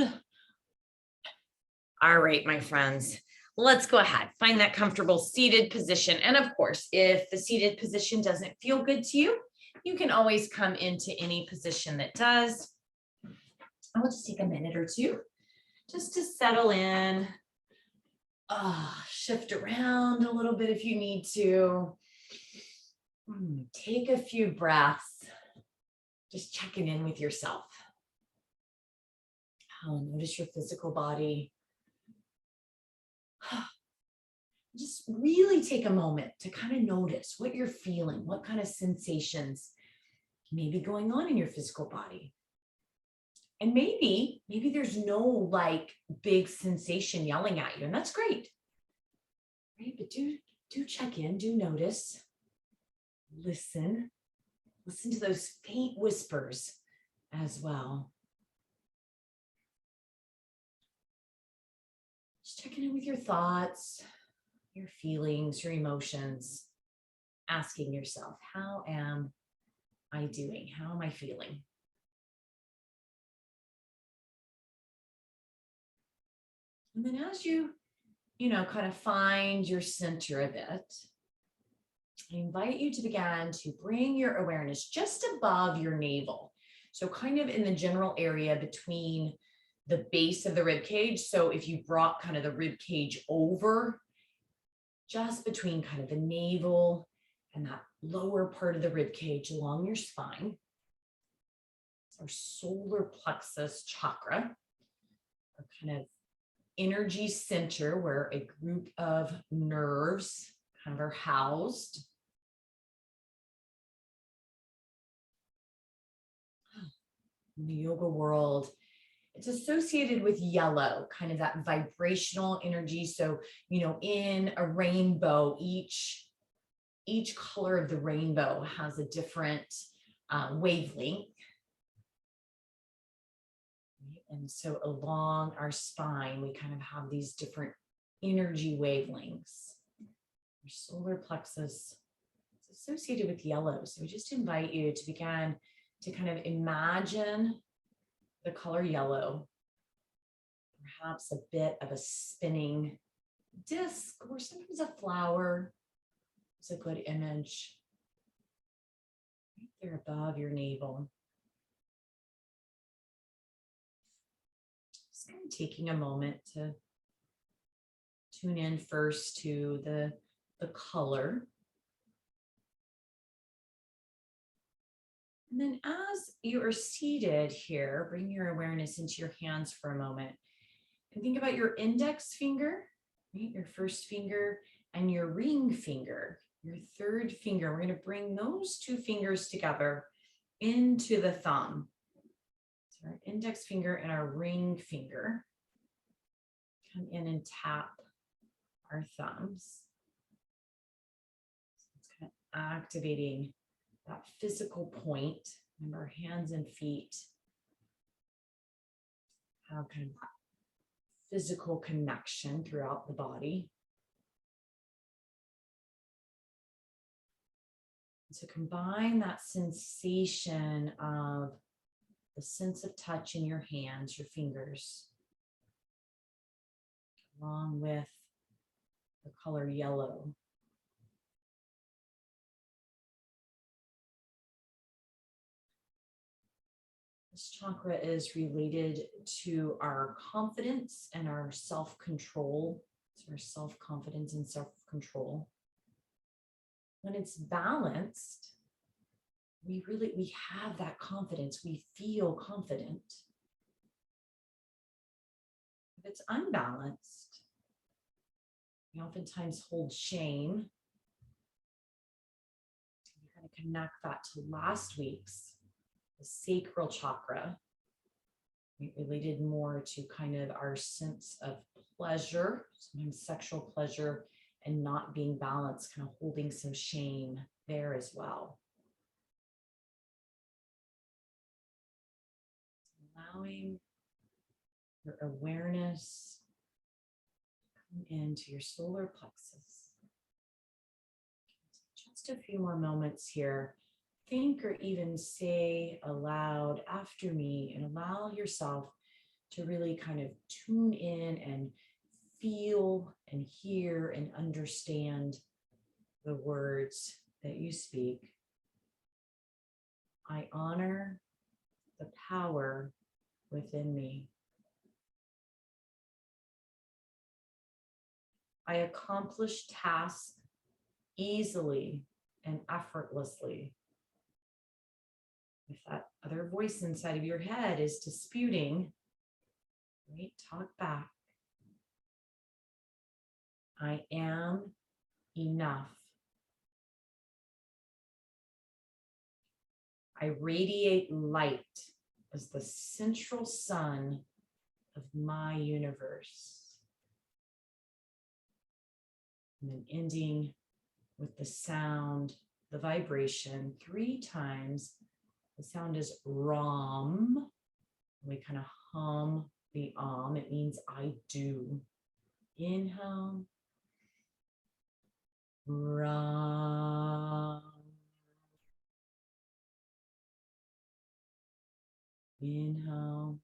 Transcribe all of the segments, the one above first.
All right, my friends, let's go ahead. Find that comfortable seated position. And of course, if the seated position doesn't feel good to you, you can always come into any position that does. I will just take a minute or two just to settle in. Shift around a little bit if you need to. Take a few breaths. Just checking in with yourself. Notice your physical body. Just really take a moment to kind of notice what you're feeling, what kind of sensations may be going on in your physical body. And maybe there's no like big sensation yelling at you, and that's great. Right? But do check in, do notice, listen to those faint whispers as well. Just checking in with your thoughts, your feelings, your emotions, asking yourself, how am I doing? How am I feeling? And then as you kind of find your center a bit, I invite you to begin to bring your awareness just above your navel. So kind of in the general area between the base of the rib cage. So if you brought kind of the rib cage over, just between kind of the navel and that lower part of the rib cage along your spine. It's our solar plexus chakra, our kind of energy center where a group of nerves kind of are housed. In the yoga world, it's associated with yellow, kind of that vibrational energy. So, in a rainbow, each color of the rainbow has a different wavelength. And so along our spine, we kind of have these different energy wavelengths. Our solar plexus is associated with yellow. So we just invite you to begin to kind of imagine the color yellow, perhaps a bit of a spinning disc or sometimes a flower. It's a good image right there above your navel. Just kind of taking a moment to tune in first to the color. And then as you are seated here, bring your awareness into your hands for a moment and think about your index finger, right? Your first finger, and your ring finger, your third finger. We're going to bring those two fingers together into the thumb. So our index finger and our ring finger. Come in and tap our thumbs. So it's kind of activating that physical point. Remember, our hands and feet have kind of physical connection throughout the body. So combine that sensation of the sense of touch in your hands, your fingers, along with the color yellow. This chakra is related to our confidence and our self-control. So our self-confidence and self-control. When it's balanced, we have that confidence. We feel confident. If it's unbalanced, we oftentimes hold shame. We kind of connect that to last week's, the sacral chakra, related more to kind of our sense of pleasure, sometimes sexual pleasure, and not being balanced, kind of holding some shame there as well. Allowing your awareness to come into your solar plexus. Just a few more moments here. Think or even say aloud after me and allow yourself to really kind of tune in and feel and hear and understand the words that you speak. I honor the power within me. I accomplish tasks easily and effortlessly. If that other voice inside of your head is disputing, right, talk back. I am enough. I radiate light as the central sun of my universe. And then ending with the sound, the vibration 3 times. The sound is Ram. We kind of hum the It means I do. Inhale. Ram. Inhale.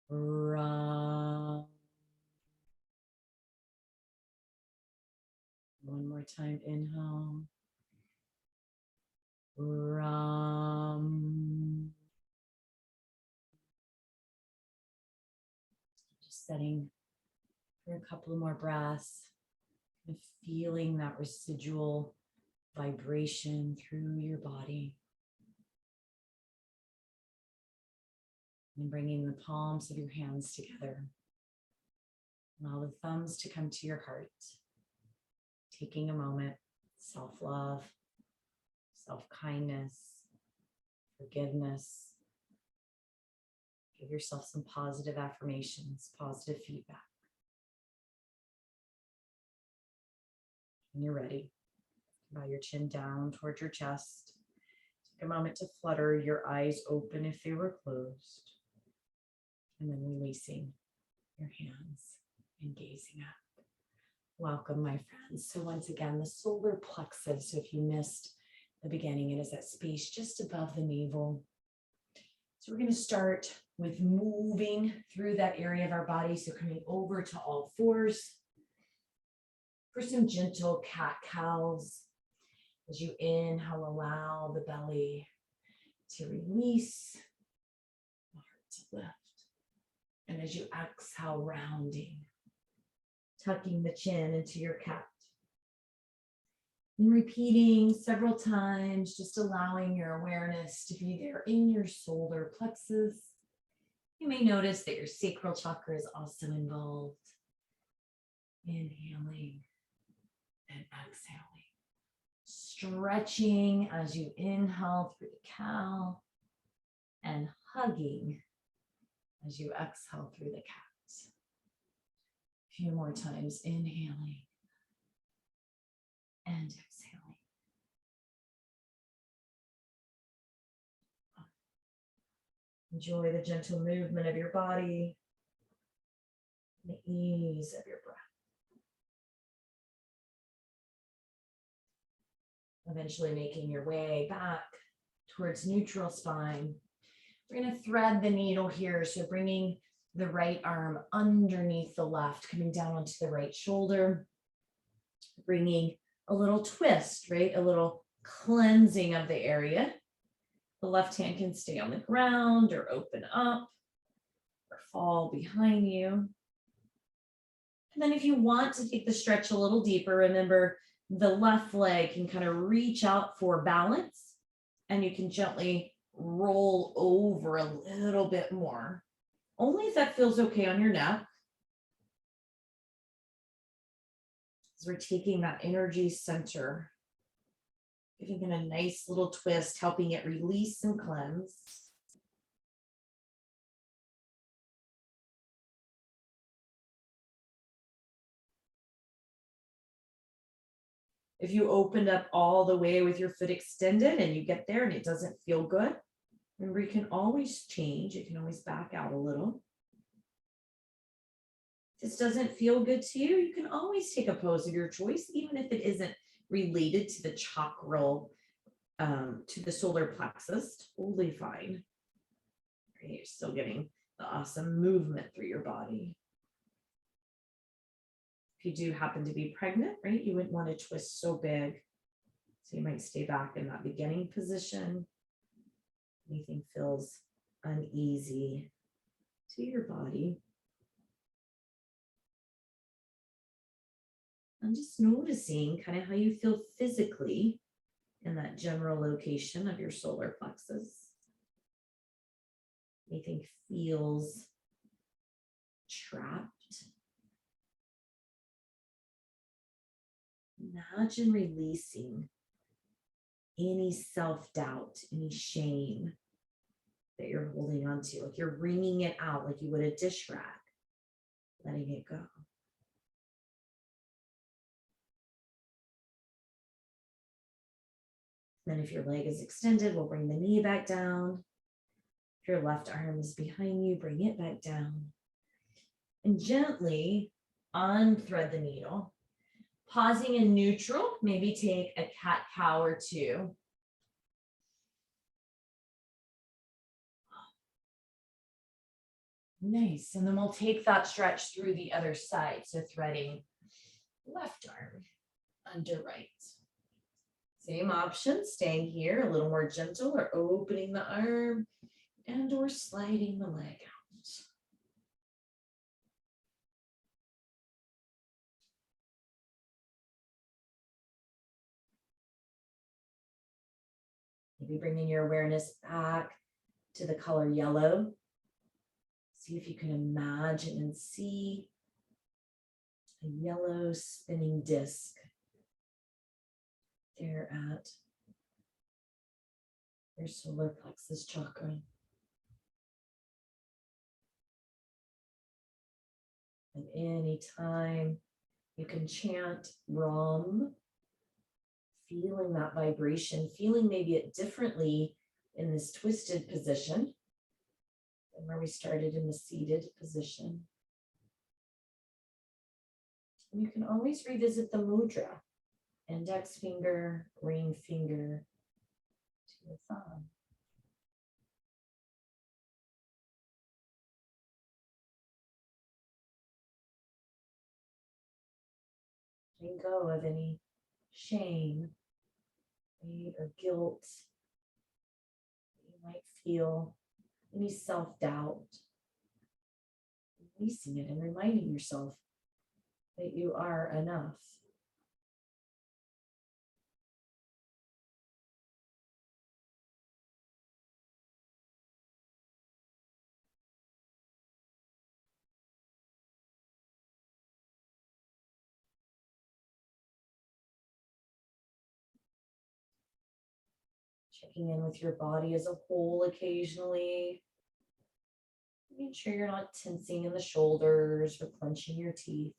Ram. One more time, inhale. Ram. Just setting for a couple of more breaths, and feeling that residual vibration through your body. And bringing the palms of your hands together. Allow the thumbs to come to your heart. Taking a moment, self-love, self-kindness, forgiveness. Give yourself some positive affirmations, positive feedback. When you're ready, bow your chin down towards your chest. Take a moment to flutter your eyes open if they were closed. And then releasing your hands and gazing up. Welcome, my friends. So once again, the solar plexus, so if you missed the beginning, it is that space just above the navel. So we're going to start with moving through that area of our body. So coming over to all fours for some gentle cat-cows. As you inhale, allow the belly to release, the heart to lift. And as you exhale, rounding. Tucking the chin into your cat. And repeating several times, just allowing your awareness to be there in your solar plexus. You may notice that your sacral chakra is also involved. Inhaling and exhaling. Stretching as you inhale through the cow and hugging as you exhale through the cat. A few more times, inhaling and exhaling. Enjoy the gentle movement of your body, the ease of your breath. Eventually making your way back towards neutral spine. We're going to thread the needle here, so bringing the right arm underneath the left, coming down onto the right shoulder, bringing a little twist, right? A little cleansing of the area. The left hand can stay on the ground or open up or fall behind you. And then if you want to take the stretch a little deeper, remember the left leg can kind of reach out for balance, and you can gently roll over a little bit more. Only if that feels okay on your neck. As we're taking that energy center, giving it a nice little twist, helping it release and cleanse. If you opened up all the way with your foot extended and you get there and it doesn't feel good, remember, you can always change. You can always back out a little. If this doesn't feel good to you, you can always take a pose of your choice, even if it isn't related to the chakra, to the solar plexus. Totally fine. You're still getting the awesome movement through your body. If you do happen to be pregnant, right, you wouldn't want to twist so big. So you might stay back in that beginning position. Anything feels uneasy to your body. And just noticing kind of how you feel physically in that general location of your solar plexus. Anything feels trapped. Imagine releasing any self-doubt, any shame that you're holding on to. Like you're wringing it out like you would a dish rag, letting it go. Then if your leg is extended, we'll bring the knee back down. If your left arm is behind you, bring it back down. And gently unthread the needle. Pausing in neutral, maybe take a cat-cow or two. Nice. And then we'll take that stretch through the other side. So threading left arm under right. Same option, staying here, a little more gentle, or opening the arm and or sliding the leg out. Maybe bringing your awareness back to the color yellow. See if you can imagine and see a yellow spinning disc there at your solar plexus chakra. And anytime you can chant Ram, feeling that vibration, feeling maybe it differently in this twisted position than where we started in the seated position. And you can always revisit the mudra, index finger, ring finger to your thumb. Letting go of any shame or guilt that you might feel, any self-doubt. Releasing it and reminding yourself that you are enough. Checking in with your body as a whole occasionally. Making sure you're not tensing in the shoulders or clenching your teeth.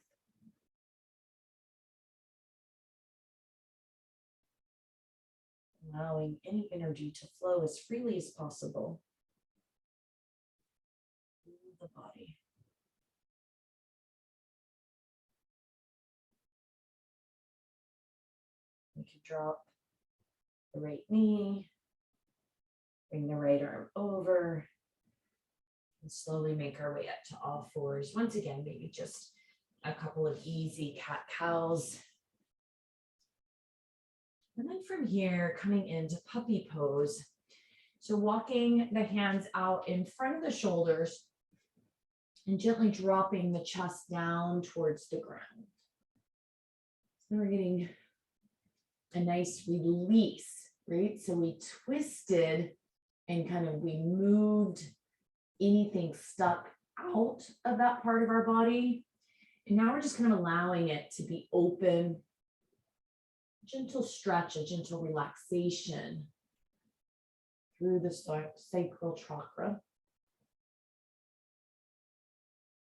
Allowing any energy to flow as freely as possible through the body. We could drop the right knee, bring the right arm over, and slowly make our way up to all fours. Once again, maybe just a couple of easy cat-cows. And then from here, coming into puppy pose. So walking the hands out in front of the shoulders and gently dropping the chest down towards the ground. So we're getting a nice release, right? So we twisted and we moved anything stuck out of that part of our body. And now we're just kind of allowing it to be open. Gentle stretch, a gentle relaxation through the sacral chakra.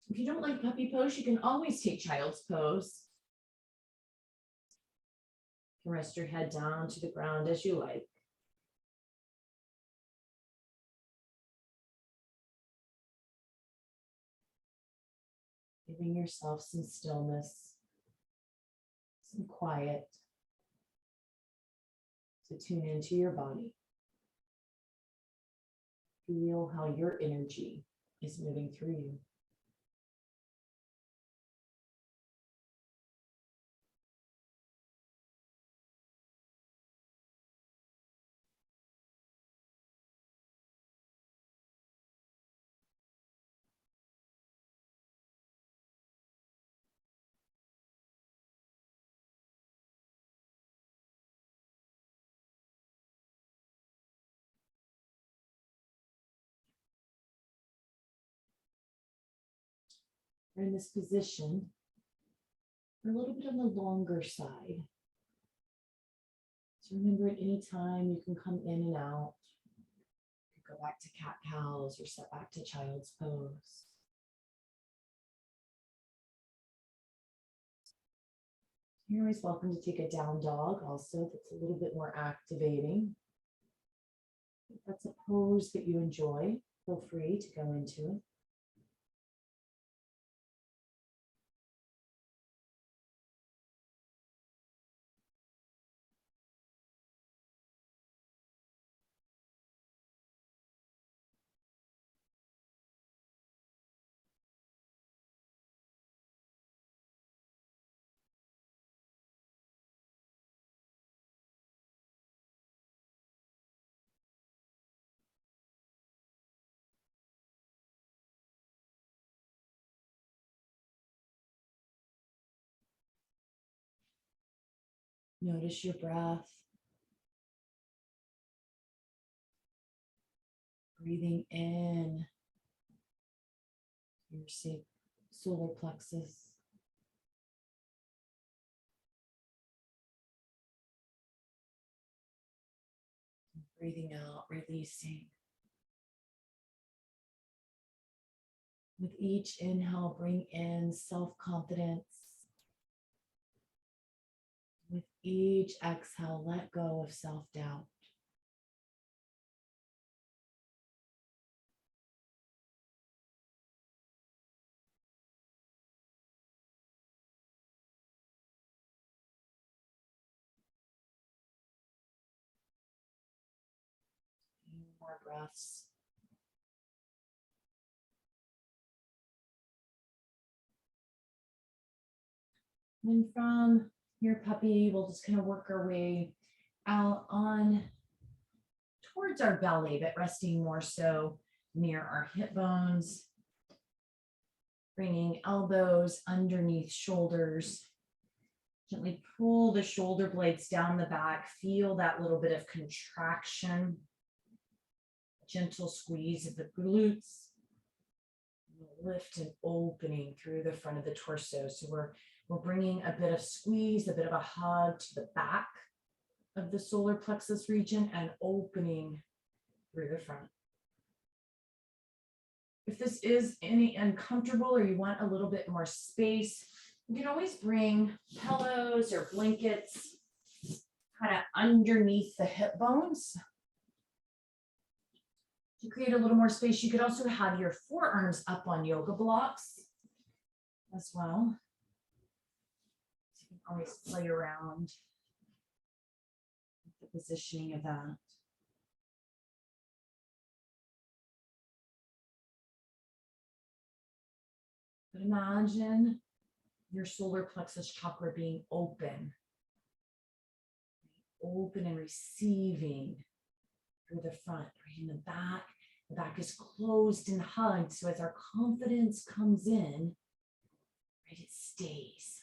If you don't like puppy pose, you can always take child's pose. You can rest your head down to the ground as you like. Giving yourself some stillness, some quiet. To tune into your body. Feel how your energy is moving through you. We're in this position. We're a little bit on the longer side. So remember, at any time you can come in and out. You can go back to cat-cows or set back to child's pose. You're always welcome to take a down dog also. That's a little bit more activating. If that's a pose that you enjoy, feel free to go into it. Notice your breath. Breathing in your solar plexus. Breathing out, releasing. With each inhale, bring in self-confidence. With each exhale, let go of self-doubt. More breaths. And from your puppy, we'll just kind of work our way out on towards our belly, but resting more so near our hip bones. Bringing elbows underneath shoulders. Gently pull the shoulder blades down the back. Feel that little bit of contraction. Gentle squeeze of the glutes. Lift and opening through the front of the torso. So we're bringing a bit of squeeze, a bit of a hug to the back of the solar plexus region and opening through the front. If this is any uncomfortable or you want a little bit more space, you can always bring pillows or blankets kind of underneath the hip bones. To create a little more space, you could also have your forearms up on yoga blocks as well. So you can always play around with the positioning of that. But imagine your solar plexus chakra being open and receiving through the front, right in the back. The back is closed and hugged. So as our confidence comes in, right, it stays.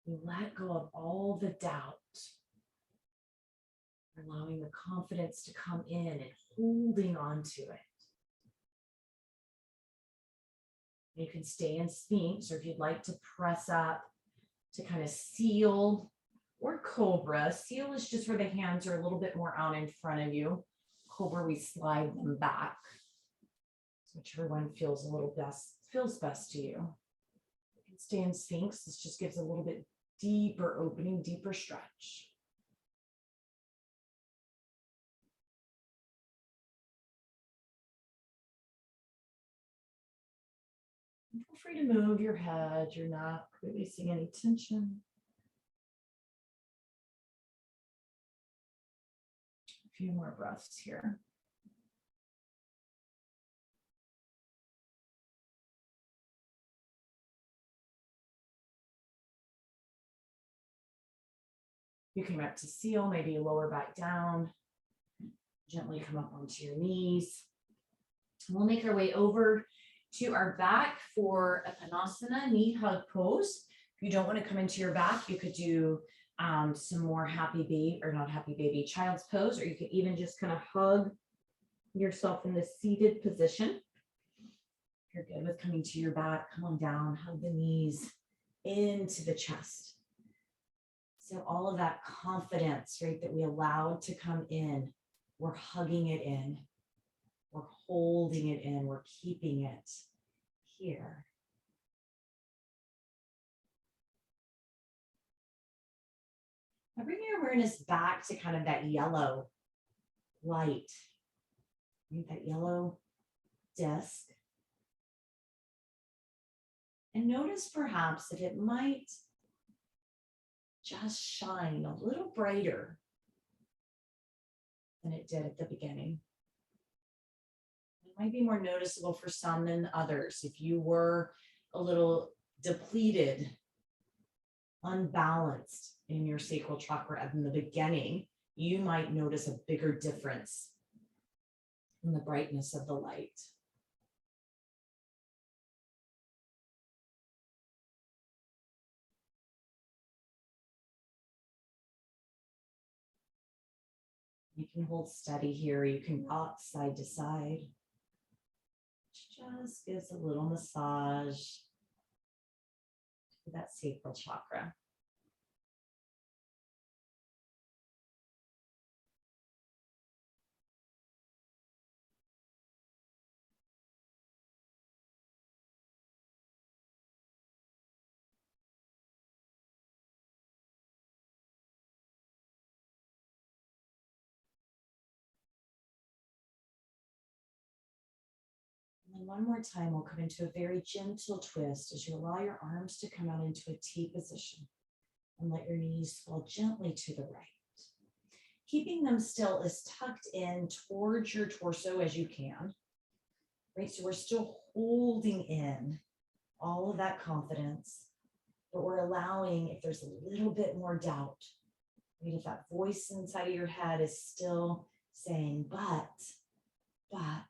We let go of all the doubt, allowing the confidence to come in and holding on to it. You can stay in Sphinx, or if you'd like to press up to kind of seal or Cobra. Seal is just where the hands are a little bit more out in front of you. Cobra, we slide them back. So whichever one feels best to you. You can stay in Sphinx. This just gives a little bit deeper opening, deeper stretch. Feel free to move your head. You're not releasing any tension. A few more breaths here. You can up to seal, maybe lower back down. Gently come up onto your knees. We'll make our way over to our back for a Panasana knee hug pose. If you don't want to come into your back, you could do some more happy baby, or not happy baby, child's pose, or you could even just kind of hug yourself in the seated position. If you're good with coming to your back, come on down, hug the knees into the chest. So all of that confidence, right, that we allowed to come in, we're hugging it in, we're holding it in, we're keeping it here. Now bring your awareness back to kind of that yellow light, right, that yellow disc. And notice perhaps if it might just shine a little brighter than it did at the beginning. It might be more noticeable for some than others. If you were a little depleted, unbalanced in your sacral chakra in the beginning, you might notice a bigger difference in the brightness of the light. You can hold steady here. You can rock side to side. Just gives a little massage to that sacral chakra. And then one more time, we'll come into a very gentle twist as you allow your arms to come out into a T position and let your knees fall gently to the right. Keeping them still as tucked in towards your torso as you can, right? So we're still holding in all of that confidence, but we're allowing, if there's a little bit more doubt, right? If that voice inside of your head is still saying, but, right?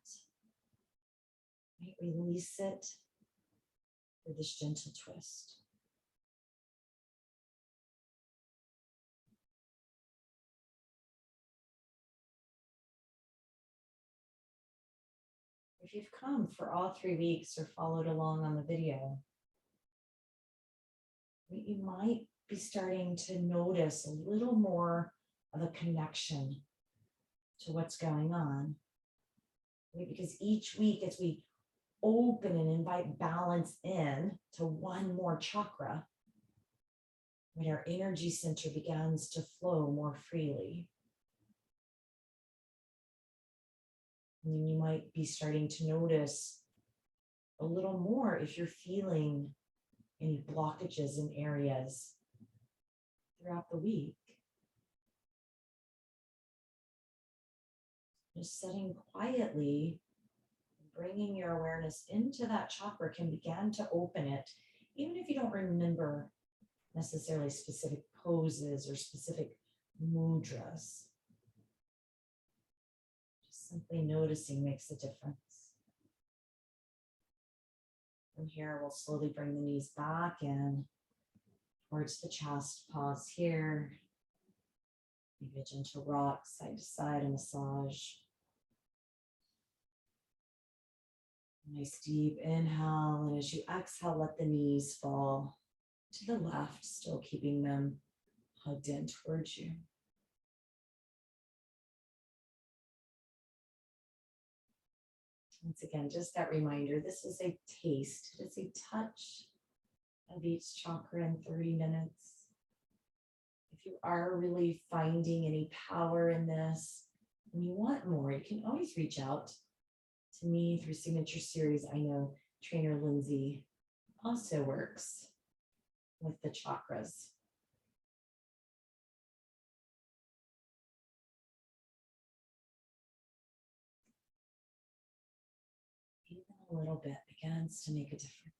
Release it with this gentle twist. If you've come for all 3 weeks or followed along on the video, you might be starting to notice a little more of a connection to what's going on. Right? Because each week as we open and invite balance in to one more chakra, when our energy center begins to flow more freely. And then you might be starting to notice a little more if you're feeling any blockages in areas throughout the week. Just sitting quietly, bringing your awareness into that chakra can begin to open it, even if you don't remember necessarily specific poses or specific mudras. Just simply noticing makes a difference. From here, we'll slowly bring the knees back in towards the chest. Pause here. Maybe a gentle rock side to side, a massage. Nice deep inhale, and as you exhale, let the knees fall to the left, still keeping them hugged in towards you. Once again, just that reminder, this is a taste, it's a touch of each chakra in 30 minutes. If you are really finding any power in this and you want more, you can always reach out to me through Signature Series. I know trainer Lindsay also works with the chakras. Even a little bit begins to make a difference.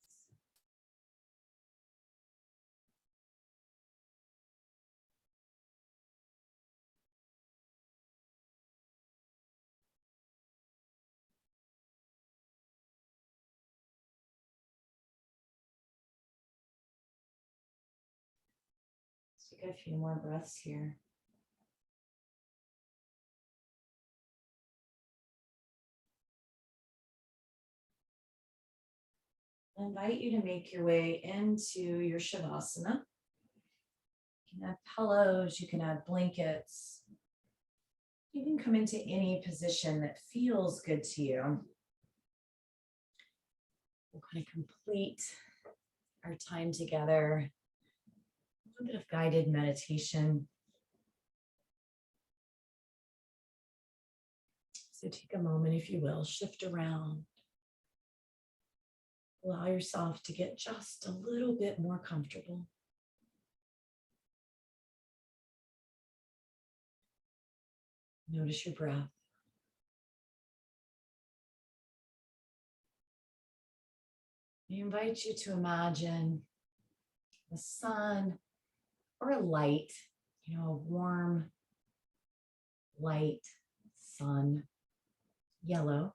Take a few more breaths here. I invite you to make your way into your Shavasana. You can have pillows, you can have blankets. You can come into any position that feels good to you. We'll kind of complete our time together. A little bit of guided meditation. So take a moment, if you will, shift around. Allow yourself to get just a little bit more comfortable. Notice your breath. I invite you to imagine the sun or a light, a warm, light sun, yellow.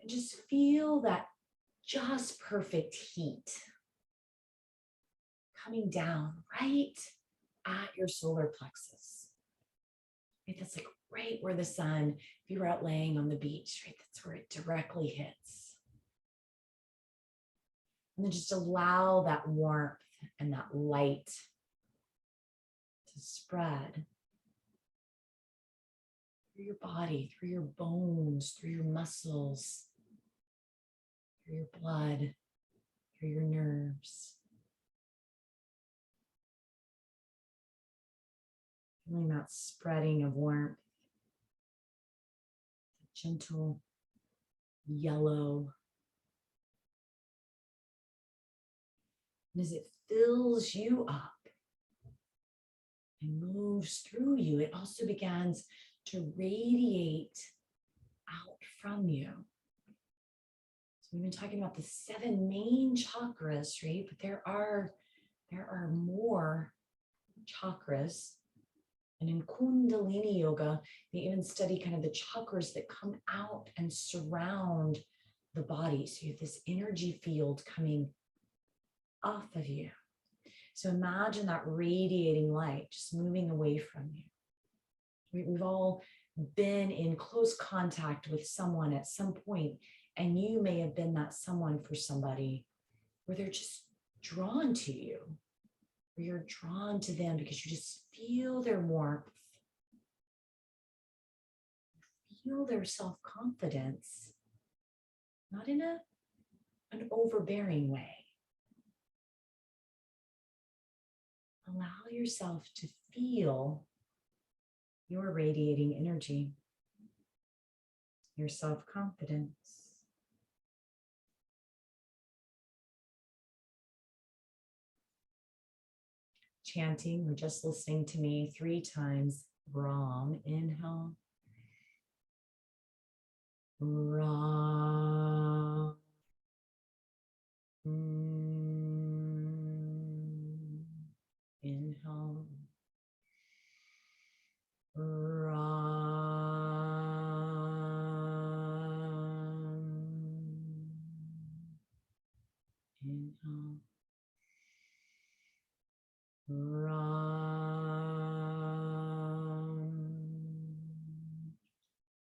And just feel that just perfect heat coming down right at your solar plexus. Right, that's like right where the sun, if you were out laying on the beach, right, that's where it directly hits. And then just allow that warmth and that light to spread through your body, through your bones, through your muscles, through your blood, through your nerves. Feeling that spreading of warmth, gentle yellow. And as it fills you up and moves through you, it also begins to radiate out from you. So we've been talking about the 7 main chakras, right? But there are more chakras. And in Kundalini yoga, they even study kind of the chakras that come out and surround the body. So you have this energy field coming off of you. So imagine that radiating light just moving away from you. We've all been in close contact with someone at some point, and you may have been that someone for somebody where they're just drawn to you, where you're drawn to them because you just feel their warmth, feel their self-confidence, not in an overbearing way. Allow yourself to feel your radiating energy, your self-confidence. Chanting or just listening to me 3 times. Ram, inhale. Ram. Inhale. Ram. Inhale. Ram.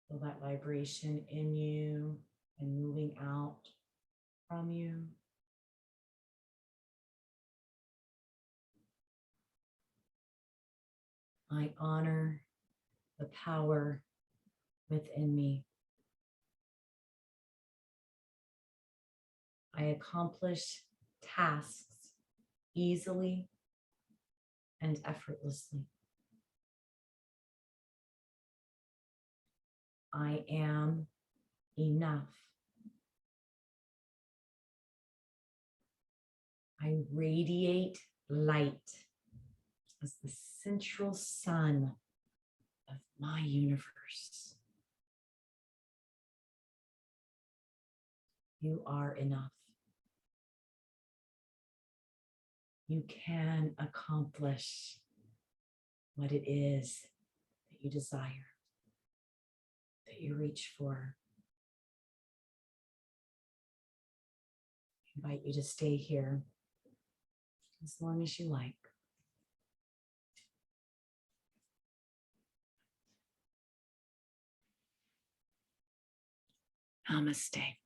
Feel that vibration in you and moving out from you. I honor the power within me. I accomplish tasks easily and effortlessly. I am enough. I radiate light as the central sun of my universe. You are enough. You can accomplish what it is that you desire, that you reach for. I invite you to stay here as long as you like. Namaste.